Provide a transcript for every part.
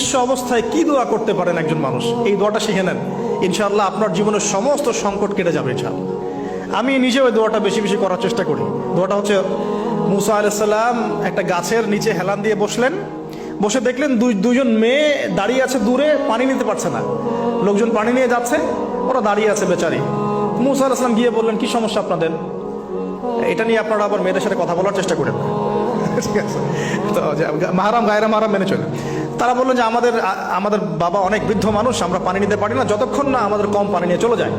নিঃস্ব অবস্থায় কি দোয়া করতে পারেন একজন মানুষ, এই দোয়াটা শিখে নেন, ইনশাআল্লাহ আপনার জীবনের সমস্ত সংকট কেটে যাবে ইনশাআল্লাহ। আমি নিজেও এই দোয়াটা বেশি বেশি করার চেষ্টা করি। দোয়াটা হচ্ছে, মুসা আলাইহিস সালাম একটা গাছের নিচে হেলান দিয়ে বসলেন, বসে দেখলেন দুইজন মেয়ে দাঁড়িয়ে আছে দূরে, পানি নিতে পারছে না, লোকজন পানি নিয়ে যাচ্ছে, ওরা দাঁড়িয়ে আছে বেচারি। মুসা আলাইহিস সালাম গিয়ে বললেন, কি সমস্যা আপনাদের? এটা নিয়ে আপনারা আবার মেয়েদের সাথে কথা বলার চেষ্টা করেন, ঠিক আছে? তো মাহারাম গায়রা মাহারাম মেনে চলে। তারা বললেন যে আমাদের বাবা অনেক বৃদ্ধ মানুষ, আমরা পানি নিতে পারি না যতক্ষণ না আমাদের কম পানি নিয়ে চলে যায়।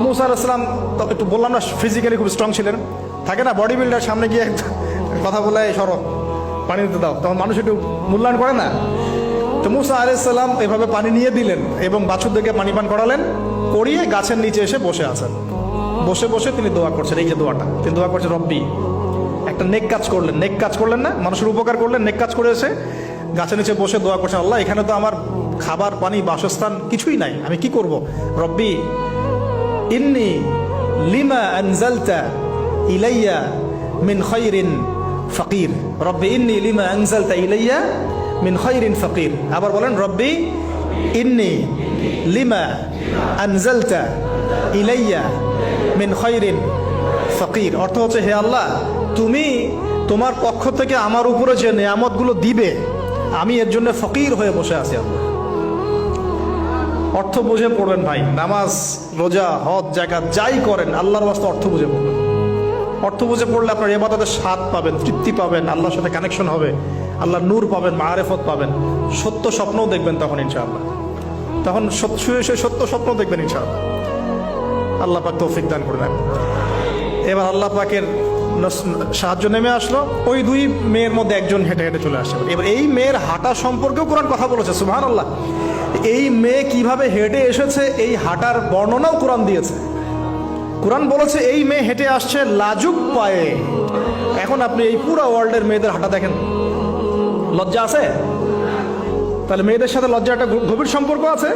মুসা আলাইহিস সালাম একটু বললাম না, ফিজিক্যালি খুব স্ট্রং ছিলেন, থাকে না বডি বিল্ডার, সামনে গিয়ে কথা বলে সরো পানি নিতে দাও, তখন মানুষ একটু মূল্যায়ন করে না। তো মুসা আলাইহিস সালাম এভাবে পানি নিয়ে দিলেন এবং বাছুরদেরকে পানি পান করালেন, করিয়ে গাছের নিচে এসে বসে আছেন। বসে বসে তিনি দোয়া করছেন, এই যে দোয়াটা তিনি দোয়া করছেন, রব্বি, একটা নেক কাজ করলেন, নেক কাজ করলেন না, মানুষের উপকার করলেন, নেক কাজ করে এসে গাছের নিচে বসে দোয়া করছেন, আল্লাহ এখানে তো আমার খাবার পানি বাসস্থান কিছুই নাই, আমি কি করব? রব্বি ইন্নি লিমা আনজালতা ইলাইয়া মিন খায়রিন ফাকির, রব্বি ইন্নি লিমা আনজালতা ইলাইয়া মিন খায়রিন ফাকির। আবার বলেন, রব্বি ইন্নি লিমা আনজালতা ইলাইয়া মিন খায়রিন ফাকির। অর্থ হচ্ছে, হে আল্লাহ, তুমি তোমার পক্ষ থেকে আমার উপরে যে নিয়ামতগুলো দিবে, আমি এর জন্য ফকির হয়ে বসে আছি। আল্লাহ অর্থ বুঝে পড়বেন ভাই, নামাজ রোজা হজ জাকাত যাই করেন আল্লাহর ওয়াস্তে অর্থ বুঝে পড়বেন। অর্থ বুঝে পড়লে আপনার ইবাদতের স্বাদ পাবেন, তৃপ্তি পাবেন, আল্লাহর সাথে কানেকশন হবে, আল্লাহর নূর পাবেন, মাআরিফত পাবেন, সত্য স্বপ্নও দেখবেন তখন ইনশাআল্লাহ। তখন শুয়ে শুয়ে সত্য স্বপ্ন দেখবেন ইনশাআল্লাহ। আল্লাহ পাক তৌফিক দান করবেন। এবার আল্লাহ পাকের সাহায্য নেমে আসলো, ওই দুই মেয়ের মধ্যে একজন হেঁটে হেঁটে চলে আসে। এবার এই মেয়ের হাঁটা সম্পর্কেও কোরআন কথা বলেছে, সুবহানাল্লাহ। এই মেয়ে কিভাবে হেঁটে এসেছে এই হাঁটার বর্ণনাও কোরআন দিয়েছে। কোরআন বলেছে এই মেয়ে হেঁটে আসছে লাজুক পায়ে। এখন আপনি এই পুরো ওয়ার্ল্ডের মেয়েদের হাঁটা দেখেন, লজ্জা আছে? তাহলে মেয়েদের সাথে লজ্জার একটা গভীর সম্পর্ক আছে।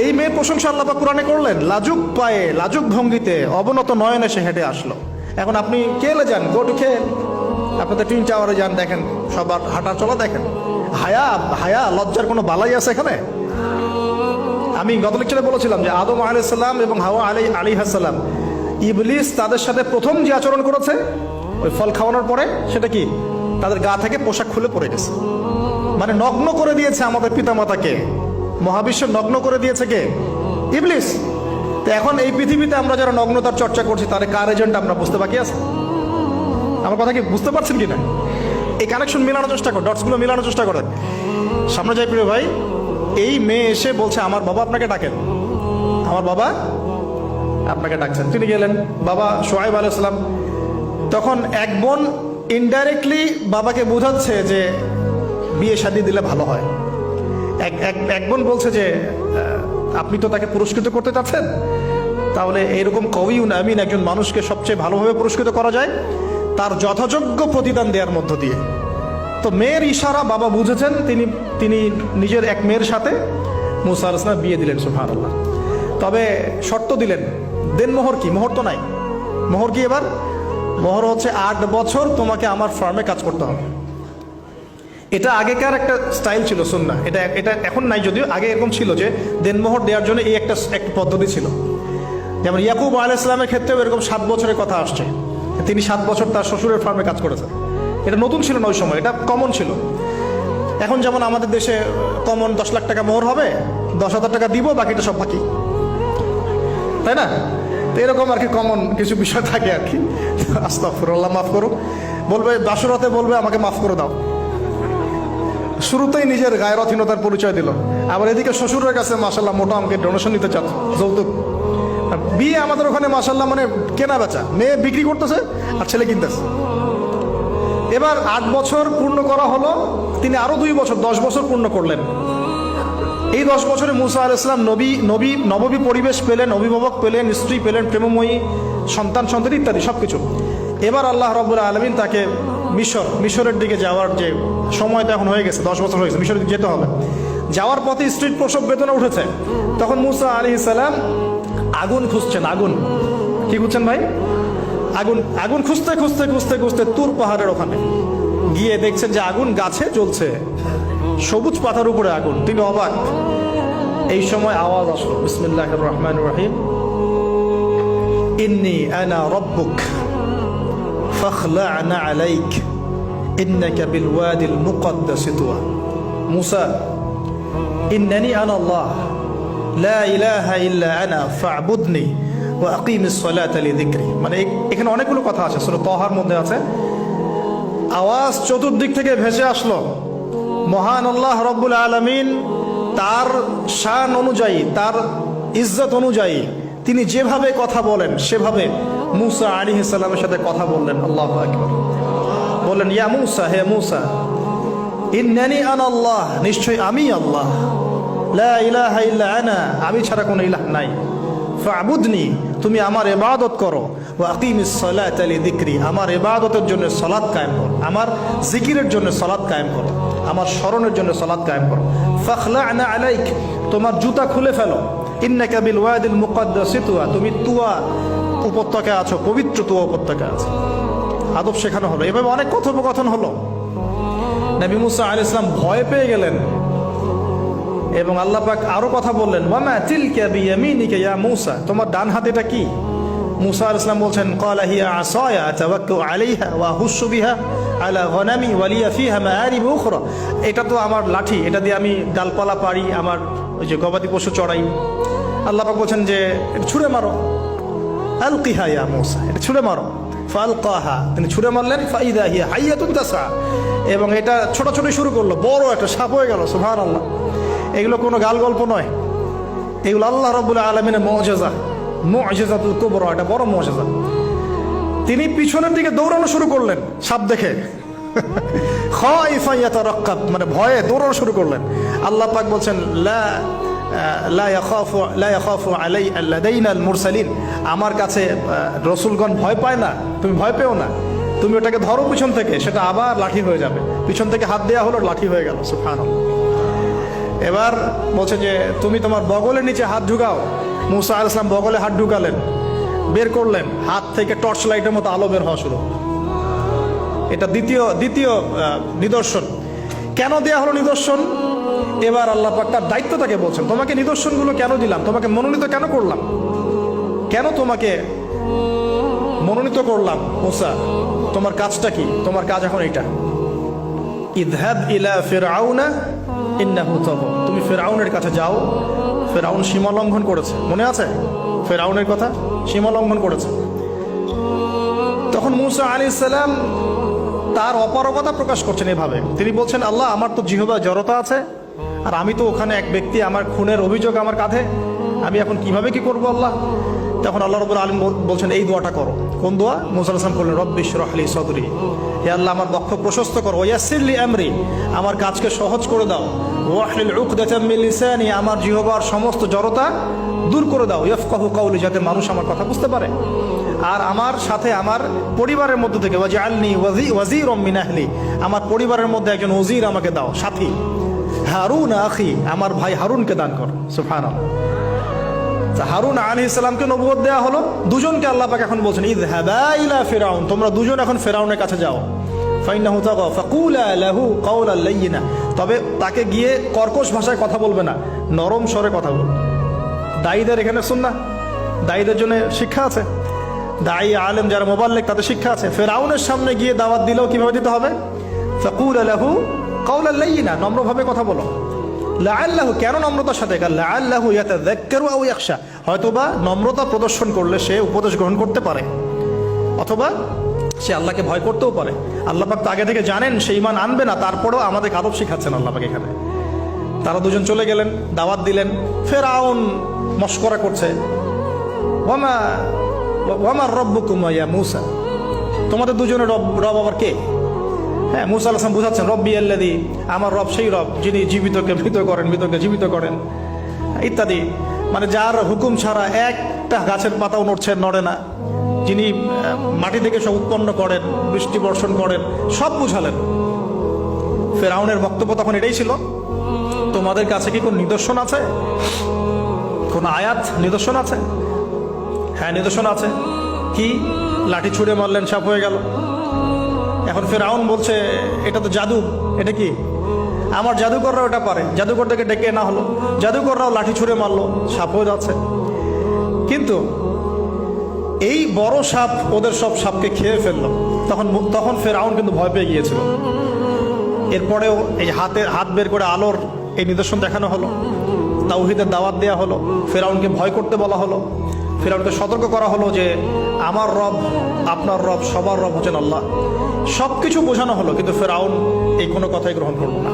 এই মেয়ে প্রশংসা আল্লাহ পাক কোরআনে করলেন, লাজুক পায়ে লাজুক ভঙ্গিতে অবনত নয়নে সে হেঁটে আসলো। এখন আপনি কেলে যান, গো টু খেল, আপনাদের টুইন টাওয়ারে যান, দেখেন সবার হাঁটা চলা দেখেন। হায়া লজ্জার কোনো বালাই আছে এখানে? আমি গত লেকচারে বলেছিলাম যে আদম আলাইহিস সালাম এবং হাওয়া আলাইহিস সালাম, ইবলিস তাদের সাথে প্রথম যে আচরণ করেছে ওই ফল খাওয়ানোর পরে, সেটা কি? তাদের গা থেকে পোশাক খুলে পড়ে গেছে, মানে নগ্ন করে দিয়েছে আমাদের পিতামাতাকে, মহাবিশ্ব নগ্ন করে দিয়েছে কে? ইবলিস। তো এখন এই পৃথিবীতে আমরা যারা নগ্নতার চর্চা করছি, তার কার এজেন্ট আমরা বুঝতে বাকি আছে? আমার কথা কি বুঝতে পারছেন কিনা? এই কানেকশন মেলানোর চেষ্টা করেন, ডটসগুলো মেলানোর চেষ্টা করেন। সামনে যাই প্রিয় ভাই, এই মেয়ে এসে বলছে, আমার বাবা আপনাকে ডাকেন, আমার বাবা আপনাকে ডাকছেন। তিনি গেলেন, বাবা শুআয়ব আলাইহিস সালাম। তখন এক বোন ইনডাইরেক্টলি বাবাকে বোঝাচ্ছে যে বিয়ে শাদী দিলে ভালো হয়। এক বোন বলছে যে আপনি তো তাকে পুরস্কৃত করতে চাচ্ছেন, তাহলে এইরকম কওয়িউন আমিন একজন মানুষকে সবচেয়ে ভালোভাবে পুরস্কৃত করা যায় তার যথাযোগ্য প্রতিদান দেওয়ার মধ্য দিয়ে। তো মেয়ের ইশারা বাবা বুঝেছেন, তিনি নিজের এক মেয়ের সাথে মুসা আলাইহিস সালাম বিয়ে দিলেন, সুবহানাল্লাহ। তবে শর্ত দিলেন, দেনমোহর কি? মোহর তো নাই। মোহর কি এবার? মোহর হচ্ছে 8 বছর তোমাকে আমার ফার্মে কাজ করতে হবে। এটা আগেকার একটা স্টাইল ছিল, সুন্নাহ। এটা এখন নাই যদিও, আগে এরকম ছিল যে দেনমোহর দেওয়ার জন্য এই একটা পদ্ধতি ছিল। যেমন ইয়াকুব আলাইহিস সালামের ক্ষেত্রেও এরকম 7 বছরের কথা আসছে, তিনি 7 বছর তার শ্বশুরের ফার্মে কাজ করেছেন। এটা নতুন ছিল না ওই সময়, এটা কমন ছিল। এখন যেমন আমাদের দেশে কমন 10 লাখ টাকা মোহর হবে, 10,000 টাকা দিব, বাকিটা সব বাকি, তাই না? তো এরকম আর কি কমন কিছু বিষয় থাকে আর কি। আস্তাগফিরুল্লাহ, মাফ করো। বলবে বাসরাতে, বলবে আমাকে মাফ করে দাও। শুরুতেই নিজের গায়রথহীনতার পরিচয় দিল। আবার এদিকে শ্বশুরের কাছে মাশাআল্লাহ মোটা আমাকে ডোনেশন নিতে চাচ্ছে, যৌতুক। বিয়ে আমাদের ওখানে মাশাআল্লাহ মানে কেনা বেচা, মেয়ে বিক্রি করতেছে আর ছেলে কিনতেছে। এবার 8 বছর পূর্ণ করা হলো, তিনি আরো 2 বছর 10 বছর পূর্ণ করলেন। এই 10 বছরে মুসা আলাইহিস সালাম নববী পরিবেশ পেলেন, অভিভাবক পেলেন, স্ত্রী পেলেন, প্রেমময়ী সন্তান ইত্যাদি সবকিছু। এবার আল্লাহ রাব্বুল আলামিন তাকে মিশরের দিকে যাওয়ার যে সময়টা এখন হয়ে গেছে, 10 বছর হয়ে গেছে, মিশরের দিকে যেতে হবে। যাওয়ার পথে স্ত্রীর প্রসব বেদনা উঠেছে। তখন মুসা আলাইহিস সালাম আগুন খুঁজছেন। আগুন কি খুঁজছেন ভাই? আগুন খুঁজতে খুঁজতে তুর পাহাড়ের ওখানে গিয়ে দেখছেন যে আগুন গাছে জ্বলছে, সবুজ পাতার উপরে আগুন, তিনি অবাক। এই সময় আওয়াজ আসলো, বিসমিল্লাহির রহমানির রহিম, ইন্নী আনা রাব্বুক ফাখলা'না আলাইক ইন্নাকা বিল ওয়াদিল মুকদ্দাস তুয়া। মুসা, ইন্নানি আনা আল্লাহ লা ইলাহা ইল্লা আনা ফা'বুদনি ওয়া আকিমিস সালাতা লিযিকরি। মানে এখানে অনেকগুলো কথা আছে, সূরা তাহার মধ্যে আছে। আওয়াজ চতুর্দিক থেকে ভেসে আসলো। মহান আল্লাহ রব্বুল আলামিন তার শান অনুযায়ী, তার ইজ্জত অনুযায়ী তিনি যেভাবে কথা বলেন সেভাবে মুসা আলাইহিস সালামের সাথে কথা বললেন। আল্লাহু আকবার। বললেন, ইয়া মুসা, হে মুসা, ইন্নানি আনা আল্লাহ, নিশ্চয় আমি আল্লাহ, লা ইলাহা ইল্লা আনা, আমি ছাড়া কোনো ইলাহ নাই, ফা'বুদনি, তুমি আমার ইবাদত করো, ওয়া আকিমিস সালাতা লিযিকরি, আমার ইবাদতের জন্য সালাত কায়েম করো, আমার জিকিরের জন্য সালাত কায়েম করো, আমার স্মরণের জন্য সালাত কায়েম করো। ফাখলা'না আলাইক, তোমার জুতা খুলে ফেলো, ইন্নাকা বিল ওয়াদিল মুকদ্দাস তুয়া, তুমি তুয়া উপত্যকায় আছো, পবিত্র তুয়া উপত্যকায় আছো। আদব শেখানো হলো। এভাবে অনেক কথোপকথন হলো। নবী মুসা আলাইহিস সালাম ভয় পেয়ে গেলেন এবং আল্লাহ পাক আরো কথা বললেন, ওয়ামা তিলকা বিয়ামিনিকা ইয়া মুসা, তোমার ডান হাতে এটা কি? মুসা আলাইহিস সালাম বলছেন, ক্বালা হিয়া আসায়া আতাওয়াক্কাউ আলাইহা ওয়া আহুশু বিহা আলা গনামি ওয়া লিয়া ফিহা মাআরিব উখরা, এটা তো আমার লাঠি, এটা দিয়ে আমি ডালপালা পারি, আমার ওই যে গবাদি পশু চড়াই। আল্লাহ পাক বলছেন যে ছুঁড়ে মারো, আলকিহা ইয়া মুসা, এটা ছুঁড়ে মারো। ফালকাহা, তিনি ছুঁড়ে মারলেন, ফাইদা হিয়া হাইয়াতুন তাসা, এবং এটা ছোটাছুটি শুরু করলো, বড় একটা সাপ হয়ে গেল। সুবহানাল্লাহ। এগুলো কোনো গাল গল্প নয়, এগুলো আল্লাহ রাব্বুল আলামিনের মুআজিজা, মুআজিজাতুল কুবরা, এটা বড় মুআজিজা। তিনি পিছনের দিকে দৌড়ানো শুরু করলেন সাপ দেখে, খাইফা ইয়াতারাক্কাব, মানে ভয়ে দৌড়ানো শুরু করলেন। আল্লাহ পাক বলছেন, লা ইয়াখাফু লাদাইনাল মুরসালিন, আমার কাছে রসুলগণ ভয় পায় না, তুমি ভয় পেও না, তুমি ওটাকে ধরো পিছন থেকে, সেটা আবার লাঠি হয়ে যাবে। পিছন থেকে হাত দেওয়া হলো, লাঠি হয়ে গেল। সুবহানাল্লাহ। এবার বলছে যে তুমি তোমার বগলের নিচে হাত ঢুকাও। মুসা আলাইহিস সালাম বগলে হাত ঢুকালেন, বের করলেন, হাত থেকে টর্চ লাইটের মতো আলো বের হওয়া শুরু। এটা দ্বিতীয় নিদর্শন। কেন দেয়া হলো নিদর্শন? এবার আল্লাহ পাক তার দায়িত্বটাকে বলছেন, তোমাকে নিদর্শনগুলো কেন দিলাম, তোমাকে মনোনীত কেন করলাম, কেন তোমাকে মনোনীত করলাম মুসা, তোমার কাজটা কি? তোমার কাজ এখন এটা, ইযহাব ইলা ফিরআউনা ইন্নাহু তাগা, তুমি ফিরআউনের কাছে যাও। ফিরআউন সীমা লঙ্ঘন করেছে, মনে আছে ফিরআউনের কথা? সীমা লঙ্ঘন করেছে। তখন মুসা আলাইহিস সালাম তার অপারগতা প্রকাশ করছেন এভাবে। তিনি বলছেন, আল্লাহ, আমার তো জিহ্বায় জড়তা আছে, আর আমি তো ওখানে এক ব্যক্তি, আমার খুনের অভিযোগ আমার কাঁধে, আমি এখন কিভাবে কি করবো আল্লাহ? তখন আল্লাহ রাব্বুল আলামিন বলছেন, এই দোয়াটা করো। কোন দোয়া? মুসা আলাইহিস সালাম বললেন, রব্বি ইশরাহ লি সাদরি, হে আল্লাহ, আমার বক্ষ প্রশস্ত করো, ওয়াসসির লি আমরি, আমার কাজকে সহজ করে দাও, ওয়াহলিল উকদাতাম মিন লিসানি, আমার জিহ্বার সমস্ত জড়তা দূর করে দাও, ইয়াফকাহু কাওলি, যাতে মানুষ আমার কথা বুঝতে পারে। আর আমার সাথে আমার পরিবারের মধ্য থেকে ওয়াজআলনি ওয়াজিরাম মিন আহলি, আমার পরিবারের মধ্যে একজন ওজির আমাকে দাও, সাথী। হারুন আখি, আমার ভাই হারুনকে দান কর। সুবহানাল্লাহ। হারুন আলাইহিস সালামকে নবুয়ত দেয়া হলো, দুজনকে আল্লাহ পাক এখন বলছেন, ইযহাবা ইলা ফিরআউন, তোমরা দুজন এখন ফিরআউনের কাছে যাও। ফাইন্নাহু তাগা ফাকুলা লাহু কাওলান লাইয়িনা, তবে তাকে গিয়ে কর্কশ ভাষায় কথা বলবে না, নরম স্বরে কথা বলবে। দায়ীদের এখানে সুন্নাহ, দায়ীদের জন্য শিক্ষা আছে, দায়ী আলেম যারা মুবাল্লিগ তাদের শিক্ষা আছে। ফিরআউনের সামনে গিয়ে দাওয়াত দিলেও কিভাবে দিতে হবে? ফাকুলা লাহু কাওলান লাইয়িনা, নম্রভাবে কথা বলো। লাআল্লাহু, কেন নম্রতার সাথে? লাআল্লাহু ইয়াতাযাক্কারু আও ইয়াখশা, হয়তোবা নম্রতা প্রদর্শন করলে সে উপদেশ গ্রহণ করতে পারে, অথবা সে আল্লাহকে ভয় করতেও পারে। আল্লাহ পাক তো আগে থেকে জানেন সে ঈমান আনবে না, তারপরেও আমাদের আদব শিখাচ্ছেন আল্লাহ পাক এখানে। তারা দুজন চলে গেলেন, দাওয়াত দিলেন। ফিরআউন মশকরা করছে, ওয়ামা রব্বুকুম ইয়া মূসা, তোমাদের দুজনের রব আবার কে? হ্যাঁ, মুসা আলাইহিস সালাম বুঝাচ্ছেন, রব্বি আল্লাযী, আমার রব সেই রব যিনি জীবিতকে মৃত করেন, মৃতকে জীবিত করেন, ইত্যাদি। মানে যার হুকুম ছাড়া একটা গাছের পাতাও নড়ে না, যিনি মাটি থেকে সব উৎপন্ন করেন, বৃষ্টি বর্ষণ করেন, সব বুঝালেন। ফিরআউনের বক্তব্য তখন এটাই ছিল, তোমাদের কাছে কি কোন নিদর্শন আছে, কোন আয়াত নিদর্শন আছে? হ্যাঁ, নিদর্শন আছে। কি? লাঠি ছুঁড়ে মারলেন, সাপ হয়ে গেল। এখন ফিরআউন বলছে, এটা তো জাদু, এটা কি? আমার জাদুকররা ওটা পারে, জাদুকরদেরকে ডেকে না হলো, জাদুকররাও লাঠি ছুঁড়ে মারলো, সাপ হয়ে যাচ্ছে। কিন্তু এই বড় সাপ ওদের সব সাপকে খেয়ে ফেললো। তখন ফেরাউন কিন্তু ভয় পেয়ে গিয়েছিল। এরপরেও এই হাত বের করে আলোর এই নিদর্শন দেখানো হলো, তাওহীদের দাওয়াত দেওয়া হলো, ফেরাউনকে ভয় করতে বলা হলো, ফেরাউনকে সতর্ক করা হলো যে আমার রব, আপনার রব, সবার রব হচ্ছেন আল্লাহ। সবকিছু বোঝানো হলো, কিন্তু ফেরাউন এই কোনো কথাই গ্রহণ করলো না।